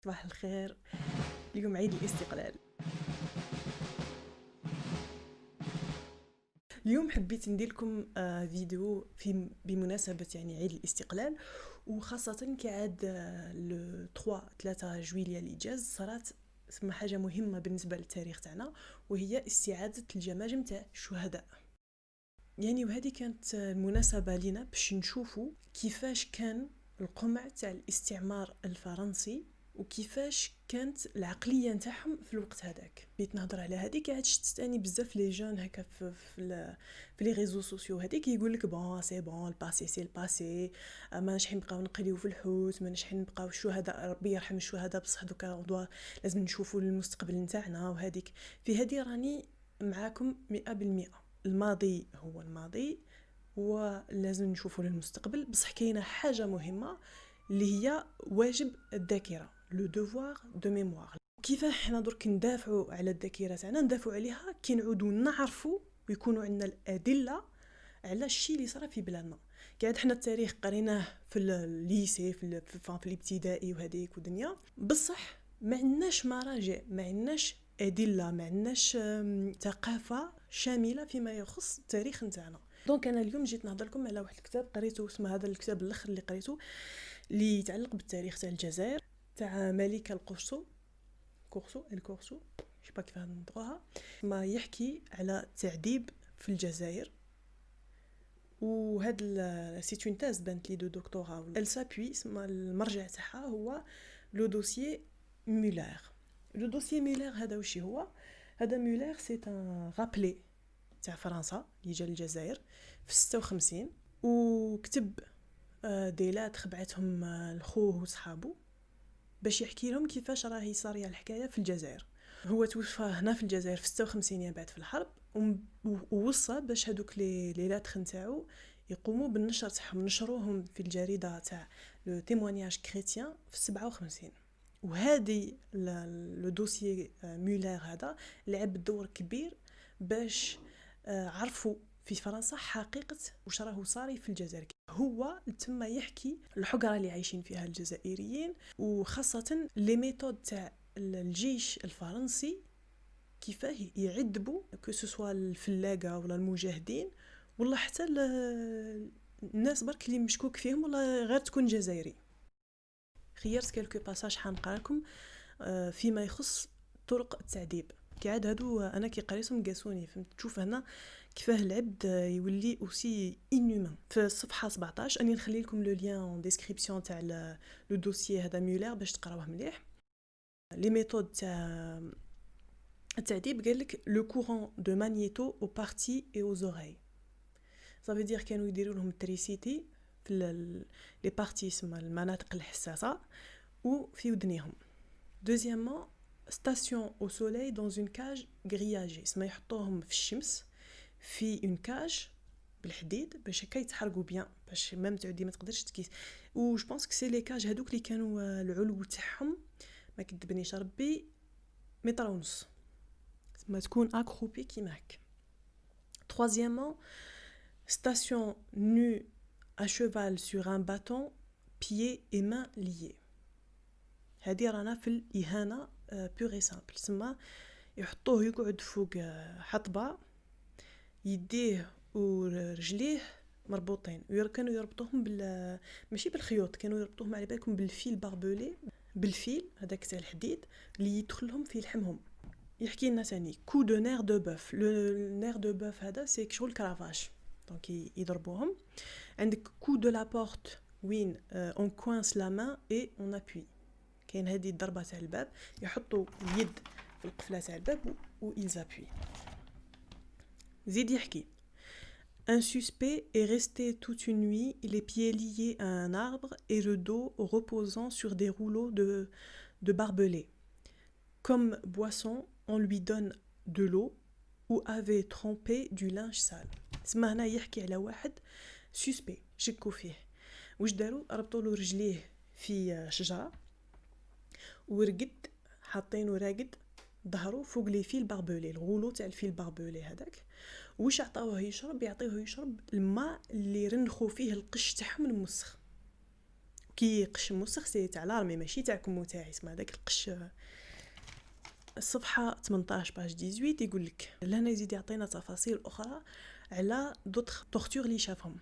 صباح الخير. اليوم عيد الاستقلال. اليوم حبيت ندير لكم فيديو بمناسبة يعني عيد الاستقلال، وخاصة كعاد لو 3 جويلية اللي جاز صارت ثم حاجة مهمة بالنسبة للتاريخ تاعنا، وهي استعادة الجماجم تاع الشهداء. يعني وهذه كانت المناسبة لنا باش نشوفوا كيفاش كان القمع تاع الاستعمار الفرنسي وكيفاش كانت العقليه نتاعهم في الوقت هذاك. بغيت نهضر على هذيك. عاد شفت اني بزاف لي جون هكا في لي ريزو سوسيو هذيك يقول لك بون سي بون الباسي سي الباسي، ما نشحن نبقاو نقريو في الحوت، ما نشحن نبقاو الشهداء ربي يرحم الشهداء، بصح دوكا لازم نشوفوا المستقبل نتاعنا. وهذيك في هذه راني معاكم 100%. الماضي هو الماضي ولازم نشوفوا للمستقبل، بصح كاينه حاجه مهمه اللي هي واجب الذاكره، لو دوفوار دو ميموار. كيفاه حنا درك ندافعوا على الذاكره تاعنا؟ ندافعوا عليها كي نعودوا نعرفوا ويكونوا عندنا الادله على الشيء اللي صرا في بلادنا. قاعد حنا التاريخ قريناه في الليسي في الابتدائي وهذيك ودنيا، بصح ما عندناش مراجع، ما عندناش ادله، ما عندناش ثقافه شامله فيما يخص التاريخ نتاعنا. دونك انا اليوم جيت نهضر لكم على واحد الكتاب قريته، اسمه هذا الكتاب الاخر اللي قريته اللي يتعلق بالتاريخ تاع الجزائر، تاع ملكه الكورسو مش با كيف نطقوها، ما يحكي على التعذيب في الجزائر. وهاد سي اون تاز بانت لي دو دكتوراه، ال سابوي اسمها المرجع تاعها هو لو دوسيي مولر. لو دوسيي مولر هذا وش هو؟ هذا مولر سي ان رابلي تاع فرنسا اللي جا للجزائر في 56، وكتب دي لاتر بعتهم لخوه وصحابه باش يحكي لهم كيفاش راهي صاريه الحكايه في الجزائر. هو توفى هنا في الجزائر في 56 بعد في الحرب، ووصى باش هذوك لي لاتر نتاعو يقوموا بالنشر تاعهم، نشروهم في الجريده تاع لو تيمونياج كريتيان في 57. وهذه لو دوسيي مولر هذا لعب دور كبير باش عرفوا في فرنسا حقيقة وش راه صاري في الجزائر. هو تم يحكي الحقرة اللي عايشين فيها الجزائريين، وخاصة لي ميثود تاع الجيش الفرنسي كيفاه يعذبوا كو سوسوا الفلاقة ولا المجاهدين ولا حتى الناس برك اللي مشكوك فيهم ولا غير تكون جزائري. خيرت كالكو باساج حنقرا لكم فيما يخص طرق التعذيب. قاعد هادو انا كي قريتهم قاسوني، فهمت؟ تشوف هنا كيفاه العبد يولي اوسي انومان. في الصفحه 17 اني نخلي لكم لو لين اون ديسكريبسيون تاع لو دوسيي هذا مولر باش تقراوه مليح. لي ميثود تاع التعذيب قال لك لو كورون دو مانيتو او بارتي اي او زوري. ça veut dire كانوا يديروا لهم التريسيتي في لي بارتي اسمها المناطق الحساسه وفي ودنيهم. دوزيامون ستاسيون او سوليل دون اون كاج غرياجي، اسمها يحطوهم في الشمس في اون كاج بالحديد باش هكا يتحرقوا بيان، باش ميم تعودي ما تقدرش تكيس. و جو بونس كو سي لي كاج هذوك اللي كانوا العلو تاعهم ما كدبنيش ربي متر ونص، ما تكون اكروبي كيما هكا. troisièmement station nu à cheval sur un bâton, pieds et mains liés. هذه رانا في الإهانة بور اي سامبل. سما يحطوه يقعد فوق حطبة، يديه ورجليه مربوطين، وكانوا يربطوهم ماشي بالخيوط، كانوا يربطوهم على بالكم بالفيل باربولي، بالفيل هذاك تاع الحديد اللي يدخلهم في لحمهم. يحكي لنا ثاني كو دو نير دو بوف. لو نير دو بوف هذا سي شغل كرافاش، دونك يضربوهم. عندك كو دو لا بورت وين اون كوانس لا مان اي اون ابوي. كاين هذه الضربه تاع الباب، يحطوا اليد في القفله تاع الباب و ils appuient. زيد يحكي un suspect est resté toute une nuit les pieds liés à un arbre et le dos reposant sur des rouleaux de barbelés. Comme boisson, on lui donne de l'eau ou avait trempé du linge sale. اسمع هنا يحكي على واحد سوسبي شكوا فيه. واش داروا؟ ربطوا له رجليه في شجره ورقد، حاطينه راقد ظهره فوق لي فيل باربولي، الغولو تاع الفيل باربولي هذاك. واش عطاوه يشرب؟ يعطيوه يشرب الماء اللي رنخوا فيه القش تاعهم المسخ. كي قش موسخ سي تاع لارمي ماشي تاعكم وتاعي، اسمها داك القش. الصفحه 18 باج 18 يقول لك لهنا يزيد يعطينا تفاصيل اخرى على دوطخ تورتور اللي شافهم.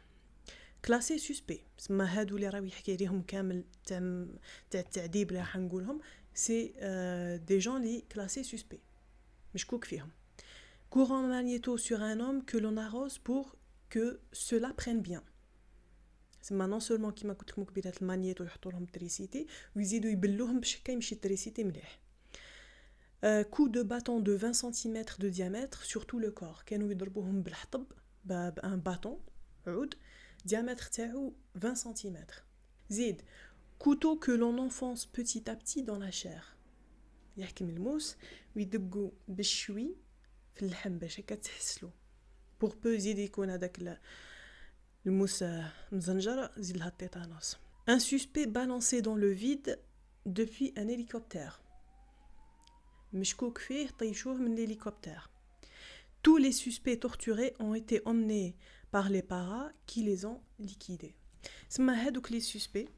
كلاسي سوسبي، سما هادو اللي راه يحكي عليهم كامل تاع التعذيب اللي راح نقولهم، سي دي جون لي كلاسي سوسبي مشكوك فيهم. courant magnéto sur un homme que l'on arrose pour que cela prenne bien. سما نون سولمون كيما قلت لكم كبيرات المانيتو يحطوا لهم التريسيتي ويزيدوا يبلوهم باش هكا يمشي التريسيتي مليح. coup de bâton de 20 cm de diamètre sur tout le corps، كانوا يضربوهم بالحطب بان باطون عود diamètre تاعو 20 cm. زيد couteau que l'on enfonce petit à petit dans la chair، يحكم الموس ويدقوا بالشوي في اللحم باش هكا تحسلو بور بو يزيد يكون هذاك الموس مزنجر زيد لها التيتانوس. un suspect balancé dans le vide depuis un hélicoptère، مشكوك فيه طيشوه من الهليكوبتر. tous les suspects torturés ont été emmenés par les paras qui les ont liquidés. سما هادوك لي سوسبي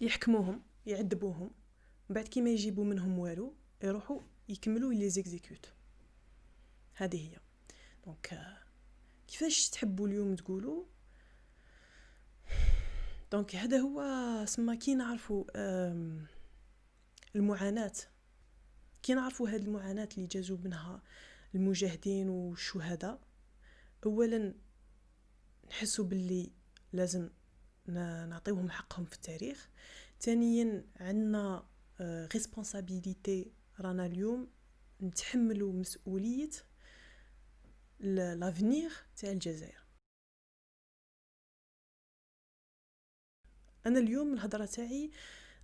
يحكموهم يعذبوهم بعد كيما يجيبوا منهم والو يروحوا يكملوا لي زيكزيكوت. هذه هي دونك كيفاش تحبوا اليوم تقولوا. دونك هذا هو سما كي نعرفوا المعاناة، كي نعرفوا هاد المعاناة اللي جازوا منها المجاهدين والشهداء، اولا نحسوا باللي لازم نعطيوهم حقهم في التاريخ. ثانيا عندنا ريسبونسابيليتي، رانا اليوم نتحملوا مسؤوليه لافنير تاع الجزائر. انا اليوم الهضره تاعي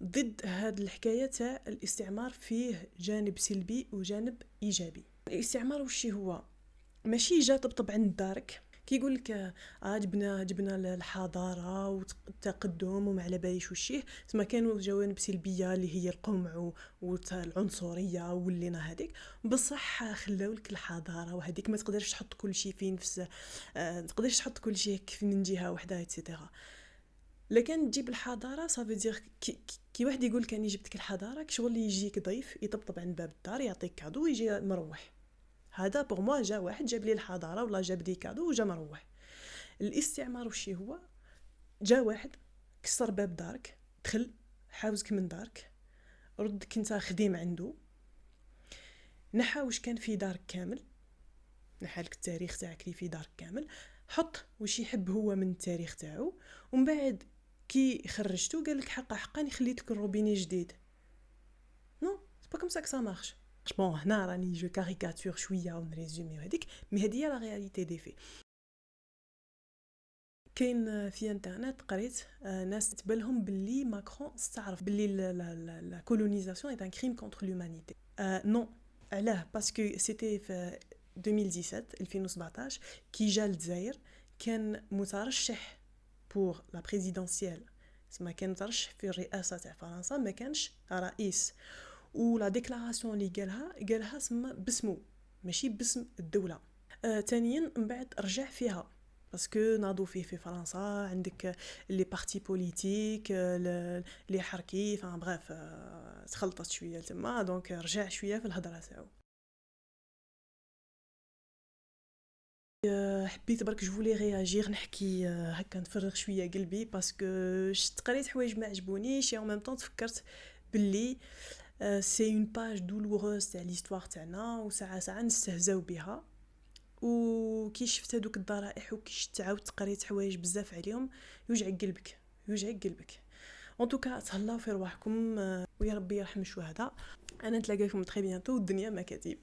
ضد هاد الحكايه تاع الاستعمار، فيه جانب سلبي وجانب ايجابي. الاستعمار وشي هو؟ ماشي جا طبطب عند دارك كيقول لك جبنا الحضاره والتقدم وما على باليش وشيه، تما كانوا جوانب سلبيه اللي هي القمع والعنصريه ولينا هذيك، بصح خلاو لك الحضاره وهذيك ما تقدرش تحط كل شيء في نفس، تقدرش تحط كل شيء في من جهه وحده ايتترا. لكن تجيب الحضاره صافي دير كي واحد يقول كاني جبتك الحضاره شغل يجيك ضيف يطبطب عند باب الدار يعطيك كادو ويجي مروح. هذا بور موا جا واحد جاب لي الحضاره ولا جاب لي كادو وجا مروح. الاستعمار وشي هو؟ جا واحد كسر باب دارك، دخل حاوزك من دارك، ردك انت خديم عنده، نحا واش كان في دارك كامل، نحا لك التاريخ تاعك اللي في دارك كامل، حط واش يحب هو من التاريخ تاعو، ومن بعد كي خرجتو قال لك حقا نخليت لك الروبيني جديد. نو سي با كوم سا كا مارش. بون هنا راني جو كاريكاتور شويه ونريزومي هذيك، مي هذه هي لا رياليتي دي في. كاين في انترنت قريت ناس تبالهم باللي ماكرون استعرف باللي لا كولونيزاسيون اي ان كريم كونتر لومانيتي. نو علاه باسكو سيتي في 2017 كي جا للجزائر كان مترشح بور لا بريزيدونسيال، سما كان مترشح في الرئاسه تاع فرنسا، ما كانش رئيس، ولا ديكلاراسيون اللي قالها سما باسمو ماشي باسم الدوله. ثانيا من بعد رجع فيها باسكو ناضوا فيه في فرنسا، عندك لي بارتي بوليتيك لي حركي فان بغاف تخلطت شويه تما، دونك رجع شويه في الهضره تاعو. حبيت برك جو لي رياجير نحكي هكا نفرغ شويه قلبي باسكو شفت قريت حوايج ما عجبونيش، اون ميم طون تفكرت باللي سي اون باج دولوروز تاع ليستوار تاعنا، وساعه نستهزاو بها، وكي شفت هذوك الضرائح وكي تعاود قريت حوايج بزاف عليهم يوجع قلبك. ان توكا تهلاو في رواحكم ويا ربي يرحم الشهداء. انا نتلاقاكم تري بيانتو، والدنيا مكاتب.